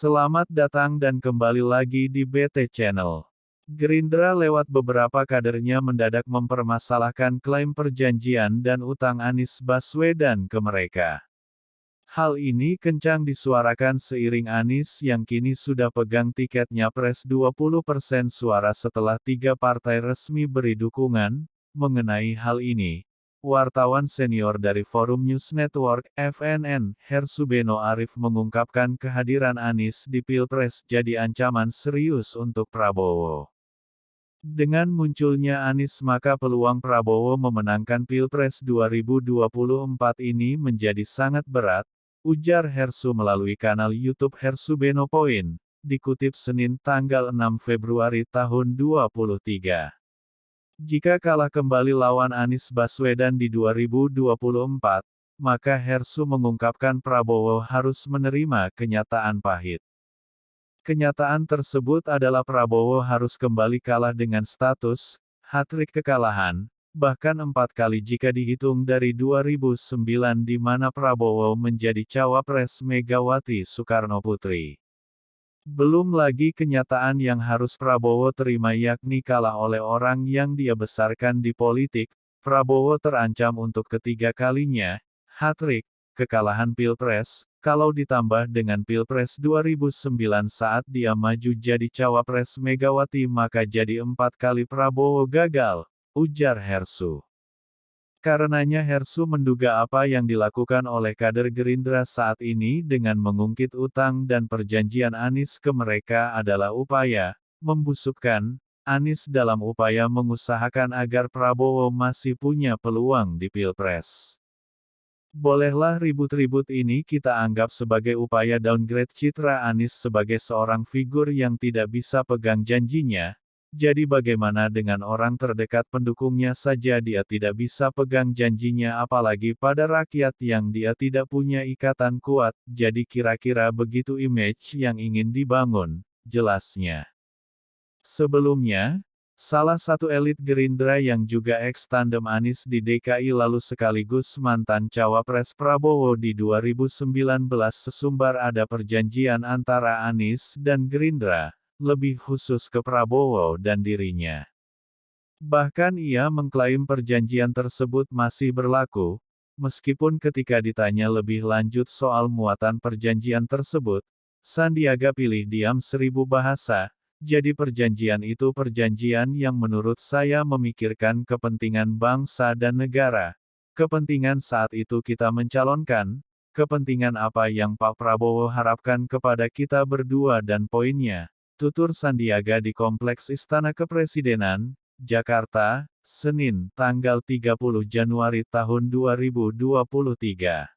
Selamat datang dan kembali lagi di BT Channel. Gerindra lewat beberapa kadernya mendadak mempermasalahkan klaim perjanjian dan utang Anies Baswedan ke mereka. Hal ini kencang disuarakan seiring Anies yang kini sudah pegang tiket Nyapres 20% suara setelah 3 partai resmi beri dukungan. Mengenai hal ini, wartawan senior dari Forum News Network, FNN, Hersubeno Arif mengungkapkan kehadiran Anies di Pilpres jadi ancaman serius untuk Prabowo. Dengan munculnya Anies maka peluang Prabowo memenangkan Pilpres 2024 ini menjadi sangat berat, ujar Hersu melalui kanal YouTube Hersubeno Point, dikutip Senin tanggal 6 Februari tahun 2023. Jika kalah kembali lawan Anies Baswedan di 2024, maka Hersu mengungkapkan Prabowo harus menerima kenyataan pahit. Kenyataan tersebut adalah Prabowo harus kembali kalah dengan status hat-trick kekalahan, bahkan 4 kali jika dihitung dari 2009 di mana Prabowo menjadi cawapres Megawati Soekarnoputri. Belum lagi kenyataan yang harus Prabowo terima yakni kalah oleh orang yang dia besarkan di politik. Prabowo terancam untuk ketiga kalinya, hat-trick, kekalahan Pilpres, kalau ditambah dengan Pilpres 2009 saat dia maju jadi cawapres Megawati maka jadi 4 kali Prabowo gagal, ujar Hersu. Karenanya Hersu menduga apa yang dilakukan oleh kader Gerindra saat ini dengan mengungkit utang dan perjanjian Anies ke mereka adalah upaya membusukkan Anies dalam upaya mengusahakan agar Prabowo masih punya peluang di Pilpres. Bolehlah ribut-ribut ini kita anggap sebagai upaya downgrade citra Anies sebagai seorang figur yang tidak bisa pegang janjinya. Jadi bagaimana dengan orang terdekat pendukungnya saja dia tidak bisa pegang janjinya apalagi pada rakyat yang dia tidak punya ikatan kuat, jadi kira-kira begitu image yang ingin dibangun, jelasnya. Sebelumnya, salah satu elit Gerindra yang juga ex-tandem Anies di DKI lalu sekaligus mantan cawapres Prabowo di 2019 sesumbar ada perjanjian antara Anies dan Gerindra, lebih khusus ke Prabowo dan dirinya. Bahkan ia mengklaim perjanjian tersebut masih berlaku, meskipun ketika ditanya lebih lanjut soal muatan perjanjian tersebut, Sandiaga pilih diam 1000 bahasa. Jadi perjanjian itu perjanjian yang menurut saya memikirkan kepentingan bangsa dan negara. Kepentingan saat itu kita mencalonkan, kepentingan apa yang Pak Prabowo harapkan kepada kita berdua dan poinnya. Tutur Sandiaga di Kompleks Istana Kepresidenan, Jakarta, Senin, tanggal 30 Januari tahun 2023.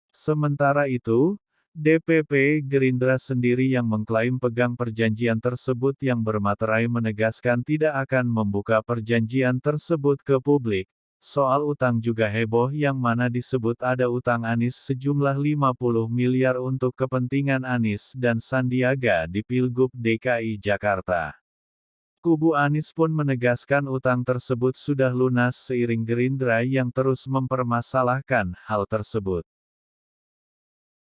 Sementara itu, DPP Gerindra sendiri yang mengklaim pegang perjanjian tersebut yang bermaterai menegaskan tidak akan membuka perjanjian tersebut ke publik. Soal utang juga heboh yang mana disebut ada utang Anies sejumlah 50 miliar untuk kepentingan Anies dan Sandiaga di Pilgub DKI Jakarta. Kubu Anies pun menegaskan utang tersebut sudah lunas seiring Gerindra yang terus mempermasalahkan hal tersebut.